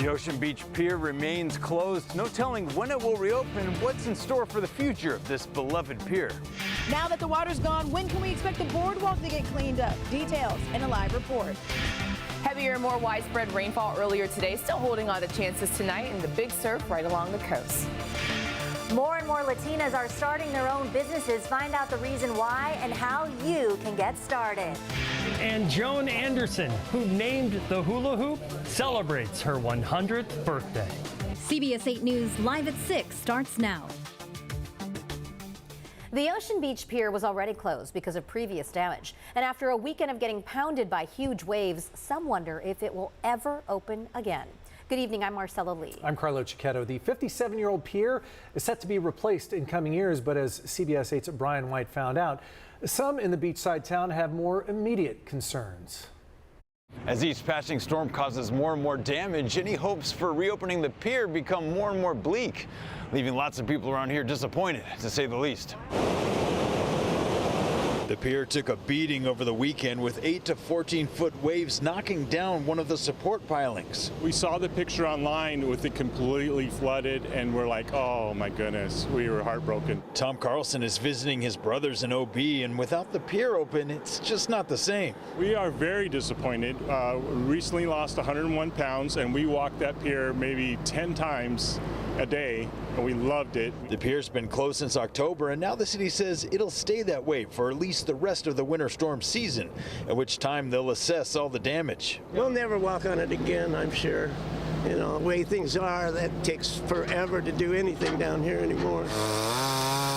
The Ocean Beach Pier remains closed. No telling when it will reopen and what's in store for the future of this beloved pier. Now that the water's gone, when can we expect the boardwalk to get cleaned up? Details in a live report. Heavier, more widespread rainfall earlier today, still holding on to chances tonight, and the big surf right along the coast. More and more Latinas are starting their own businesses. Find out the reason why and how you can get started. And Joan Anderson, who named the hula hoop, celebrates her 100th birthday. CBS 8 News Live at 6 starts now. The Ocean Beach Pier was already closed because of previous damage. And after a weekend of getting pounded by huge waves, some wonder if it will ever open again. Good evening, I'm Marcella Lee. I'm Carlo Cicchetto. The 57-year-old pier is set to be replaced in coming years, but as CBS 8's Brian White found out, some in the beachside town have more immediate concerns. As each passing storm causes more and more damage, any hopes for reopening the pier become more and more bleak, leaving lots of people around here disappointed, to say the least. The pier took a beating over the weekend with 8 to 14-foot waves knocking down one of the support pilings. We saw the picture online with it completely flooded, and we're like, oh my goodness, we were heartbroken. Tom Carlson is visiting his brothers in OB, and without the pier open, it's just not the same. We are very disappointed. Recently lost 101 pounds, and we walked that pier maybe 10 times a day, and we loved it. The pier's been closed since October, and now the city says it'll stay that way for at least the rest of the winter storm season, at which time they'll assess all the damage. We'll never walk on it again, I'm sure. You know, the way things are, that takes forever to do anything down here anymore.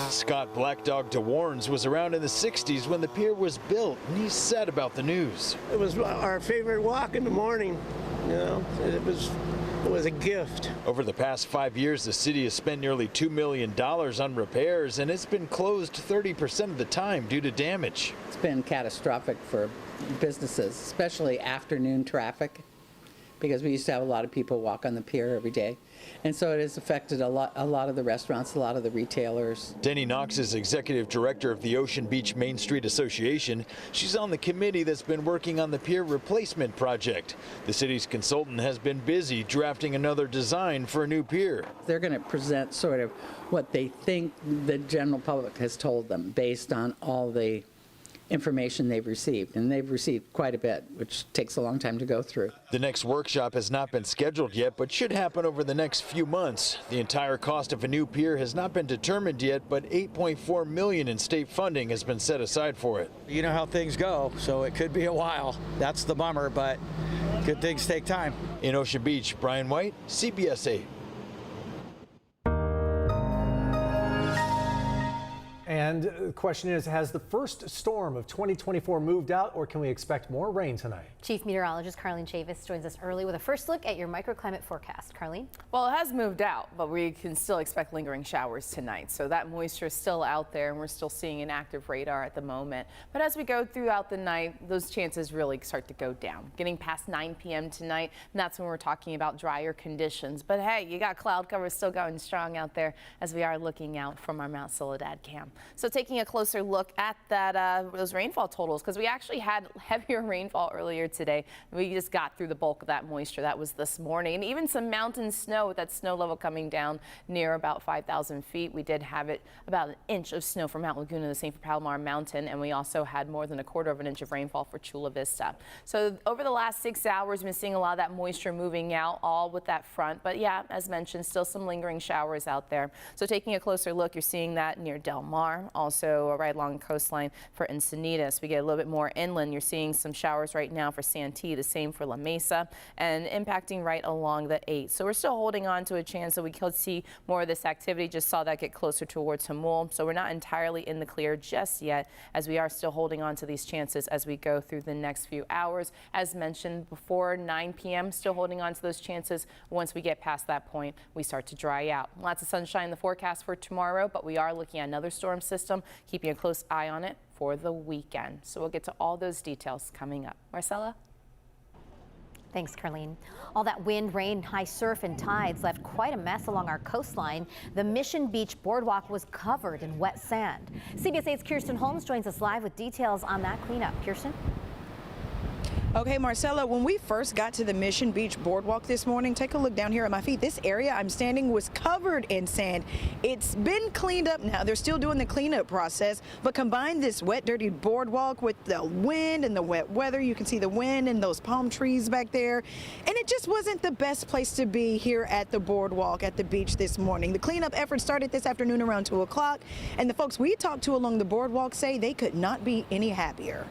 Scott Black Dog DeWarnes was around in the 60s when the pier was built, and he's sad about the news. It was our favorite walk in the morning. You know, it was a gift. Over the past 5 years, the city has spent nearly $2 million on repairs, and it's been closed 30% of the time due to damage. It's been catastrophic for businesses, especially afternoon traffic, because we used to have a lot of people walk on the pier every day. And so it has affected a lot of the restaurants, a lot of the retailers. Denny Knox is executive director of the Ocean Beach Main Street Association. She's on the committee that's been working on the pier replacement project. The city's consultant has been busy drafting another design for a new pier. They're going to present sort of what they think the general public has told them based on all the information they've received, and they've received quite a bit, which takes a long time to go through. The next workshop has not been scheduled yet, but should happen over the next few months. The entire cost of a new pier has not been determined yet, but $8.4 million in state funding has been set aside for it. You know how things go, so it could be a while. That's the bummer, but good things take time. In Ocean Beach, Brian White, CBS 8. And the question is, has the first storm of 2024 moved out, or can we expect more rain tonight? Chief Meteorologist Carlene Chavis joins us early with a first look at your microclimate forecast. Carlene? Well, it has moved out, but we can still expect lingering showers tonight. So that moisture is still out there, and we're still seeing an active radar at the moment. But as we go throughout the night, those chances really start to go down. Getting past 9 p.m. tonight, and that's when we're talking about drier conditions. But hey, you got cloud cover still going strong out there as we are looking out from our Mount Soledad cam. So taking a closer look at that those rainfall totals, because we actually had heavier rainfall earlier today. We just got through the bulk of that moisture. That was this morning, and even some mountain snow with that snow level coming down near about 5,000 feet. We did have it about an inch of snow for Mount Laguna, the same for Palomar Mountain, and we also had more than 1/4 of an inch of rainfall for Chula Vista. So over the last 6 hours, we've been seeing a lot of that moisture moving out, all with that front. But yeah, as mentioned, still some lingering showers out there. So taking a closer look, you're seeing that near Del Mar, also right along the coastline for Encinitas. We get a little bit more inland. You're seeing some showers right now for Santee, the same for La Mesa, and impacting right along the 8. So we're still holding on to a chance that we could see more of this activity. Just saw that get closer towards Jamul. So we're not entirely in the clear just yet, as we are still holding on to these chances as we go through the next few hours. As mentioned before, 9 p.m. still holding on to those chances. Once we get past that point, we start to dry out. Lots of sunshine in the forecast for tomorrow, but we are looking at another storm system, keeping a close eye on it for the weekend. So we'll get to all those details coming up. Marcella? Thanks, Carlene. All that wind, rain, high surf, and tides left quite a mess along our coastline. The Mission Beach boardwalk was covered in wet sand. CBS 8's Kirsten Holmes joins us live with details on that cleanup. Kirsten? Okay, Marcella, when we first got to the Mission Beach Boardwalk this morning, take a look down here at my feet. This area I'm standing was covered in sand. It's been cleaned up now. They're still doing the cleanup process, but combine this wet, dirty boardwalk with the wind and the wet weather. You can see the wind and those palm trees back there. And it just wasn't the best place to be here at the boardwalk at the beach this morning. The cleanup effort started this afternoon around 2 o'clock, and the folks we talked to along the boardwalk say they could not be any happier.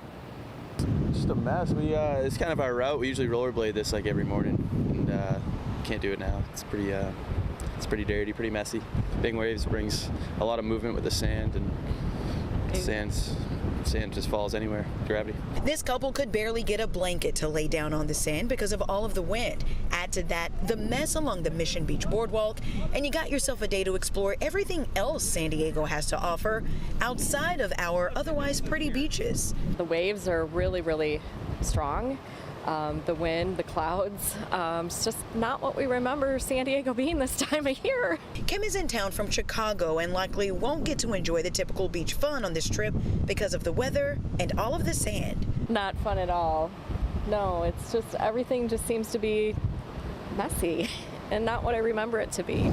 Just a mess. It's kind of our route. We usually rollerblade this like every morning, and can't do it now. It's pretty dirty, pretty messy. Big waves brings a lot of movement with the sand, and sand just falls anywhere. Gravity. This couple could barely get a blanket to lay down on the sand because of all of the wind. Add to that the mess along the Mission Beach Boardwalk, and you got yourself a day to explore everything else San Diego has to offer outside of our otherwise pretty beaches. The waves are really, really strong. The wind, the clouds, it's just not what we remember San Diego being this time of year. Kim is in town from Chicago and likely won't get to enjoy the typical beach fun on this trip because of the weather and all of the sand. Not fun at all. No, it's just everything just seems to be messy and not what I remember it to be.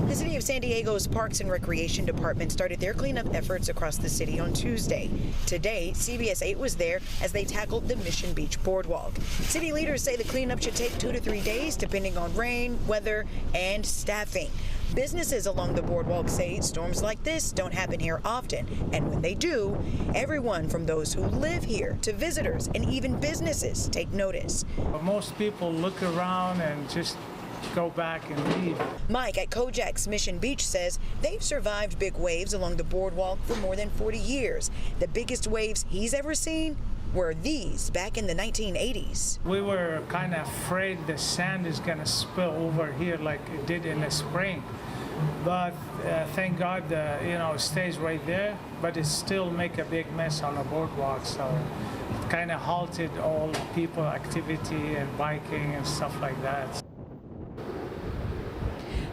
The City of San Diego's Parks and Recreation Department started their cleanup efforts across the city on Tuesday. Today, CBS 8 was there as they tackled the Mission Beach Boardwalk. City leaders say the cleanup should take 2 to 3 days, depending on rain, weather, and staffing. Businesses along the boardwalk say storms like this don't happen here often, and when they do, everyone from those who live here to visitors and even businesses take notice. Most people look around and just go back and leave. Mike at Kojak's Mission Beach says they've survived big waves along the boardwalk for more than 40 years. The biggest waves he's ever seen were these back in the 1980s. We were kind of afraid the sand is going to spill over here like it did in the spring. But thank God, it stays right there, but it still make a big mess on the boardwalk. So it kind of halted all people activity and biking and stuff like that.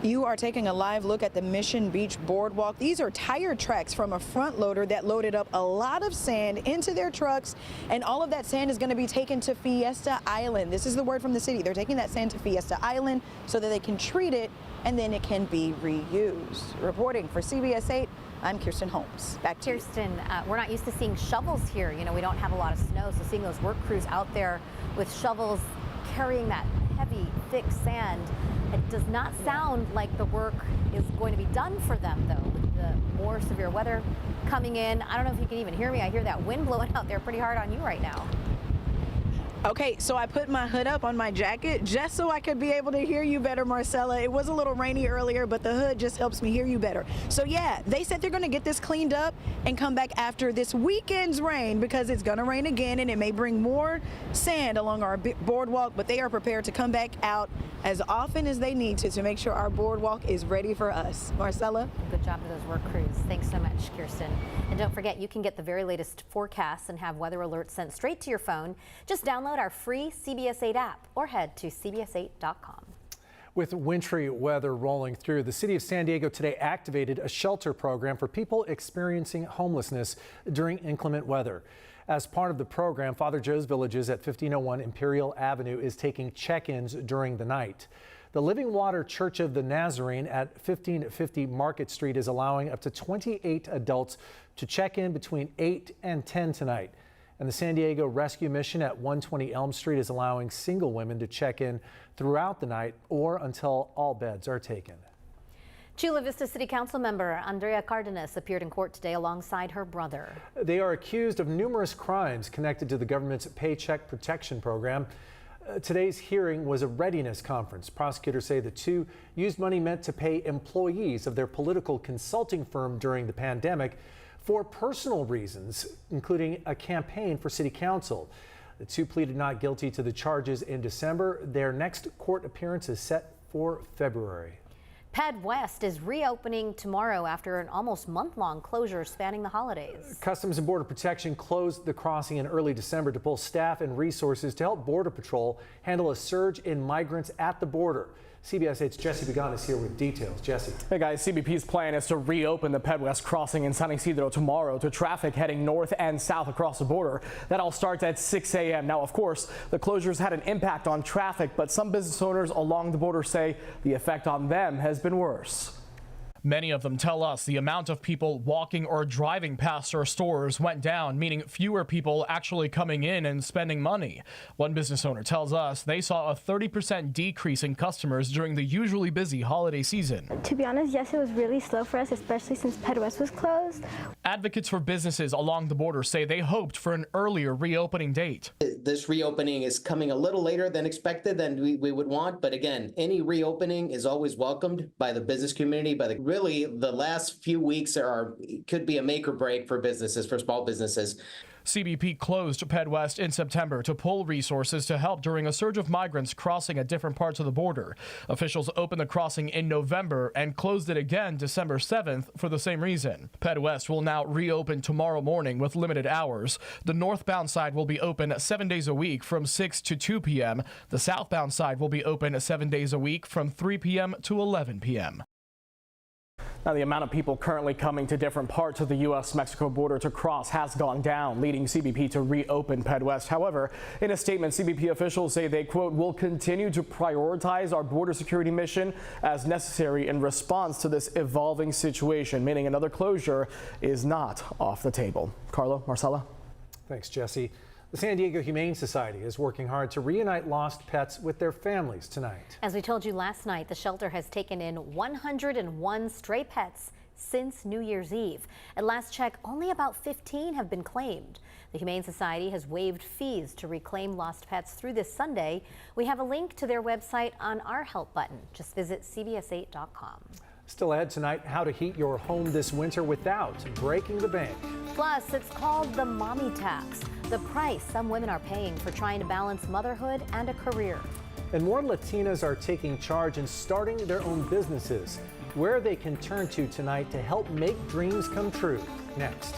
You are taking a live look at the Mission Beach Boardwalk. These are tire tracks from a front loader that loaded up a lot of sand into their trucks, and all of that sand is going to be taken to Fiesta Island. This is the word from the city. They're taking that sand to Fiesta Island so that they can treat it and then it can be reused. Reporting for CBS 8, I'm Kirsten Holmes. Back to Kirsten, we're not used to seeing shovels here. We don't have a lot of snow, so seeing those work crews out there with shovels carrying that heavy, thick sand, it does not sound like the work is going to be done for them, though, with the more severe weather coming in. I don't know if you can even hear me. I hear that wind blowing out there pretty hard on you right now. Okay, so I put my hood up on my jacket just so I could be able to hear you better, Marcella. It was a little rainy earlier, but the hood just helps me hear you better. So yeah, they said they're going to get this cleaned up and come back after this weekend's rain because it's going to rain again and it may bring more sand along our boardwalk, but they are prepared to come back out as often as they need to make sure our boardwalk is ready for us. Marcella? Good job to those work crews. Thanks so much, Kirsten. And don't forget, you can get the very latest forecasts and have weather alerts sent straight to your phone. Just download our free CBS 8 app or head to cbs8.com. With wintry weather rolling through, the city of San Diego today activated a shelter program for people experiencing homelessness during inclement weather. As part of the program, Father Joe's Villages at 1501 Imperial Avenue is taking check-ins during the night. The Living Water Church of the Nazarene at 1550 Market Street is allowing up to 28 adults to check in between 8 and 10 tonight. And the San Diego Rescue Mission at 120 Elm Street is allowing single women to check in throughout the night or until all beds are taken. Chula Vista City Council member Andrea Cardenas appeared in court today alongside her brother. They are accused of numerous crimes connected to the government's Paycheck Protection Program. Today's hearing was a readiness conference. Prosecutors say the two used money meant to pay employees of their political consulting firm during the pandemic for personal reasons, including a campaign for city council. The two pleaded not guilty to the charges in December. Their next court appearance is set for February. PedWest is reopening tomorrow after an almost month-long closure spanning the holidays. Customs and Border Protection closed the crossing in early December to pull staff and resources to help Border Patrol handle a surge in migrants at the border. CBS 8's Jesse Began is here with details. Jesse. Hey guys, CBP's plan is to reopen the PedWest crossing in San Isidro tomorrow to traffic heading north and south across the border. That all starts at 6 a.m. Now, of course, the closures had an impact on traffic, but some business owners along the border say the effect on them has been worse. Many of them tell us the amount of people walking or driving past our stores went down, meaning fewer people actually coming in and spending money. One business owner tells us they saw a 30% decrease in customers during the usually busy holiday season. To be honest, yes, it was really slow for us, especially since PedWest was closed. Advocates for businesses along the border say they hoped for an earlier reopening date. This reopening is coming a little later than expected than we would want, but again, any reopening is always welcomed by the business community, really, the last few weeks could be a make or break for businesses, for small businesses. CBP closed PedWest in September to pull resources to help during a surge of migrants crossing at different parts of the border. Officials opened the crossing in November and closed it again December 7th for the same reason. PedWest will now reopen tomorrow morning with limited hours. The northbound side will be open 7 days a week from 6 to 2 p.m. The southbound side will be open 7 days a week from 3 p.m. to 11 p.m. Now, the amount of people currently coming to different parts of the U.S.-Mexico border to cross has gone down, leading CBP to reopen PedWest. However, in a statement, CBP officials say they, quote, will continue to prioritize our border security mission as necessary in response to this evolving situation, meaning another closure is not off the table. Carlo, Marcella. Thanks, Jesse. The San Diego Humane Society is working hard to reunite lost pets with their families tonight. As we told you last night, the shelter has taken in 101 stray pets since New Year's Eve. At last check, only about 15 have been claimed. The Humane Society has waived fees to reclaim lost pets through this Sunday. We have a link to their website on our help button. Just visit cbs8.com. Still ahead tonight, how to heat your home this winter without breaking the bank. Plus, it's called the mommy tax, the price some women are paying for trying to balance motherhood and a career. And more Latinas are taking charge and starting their own businesses. Where they can turn to tonight to help make dreams come true. Next.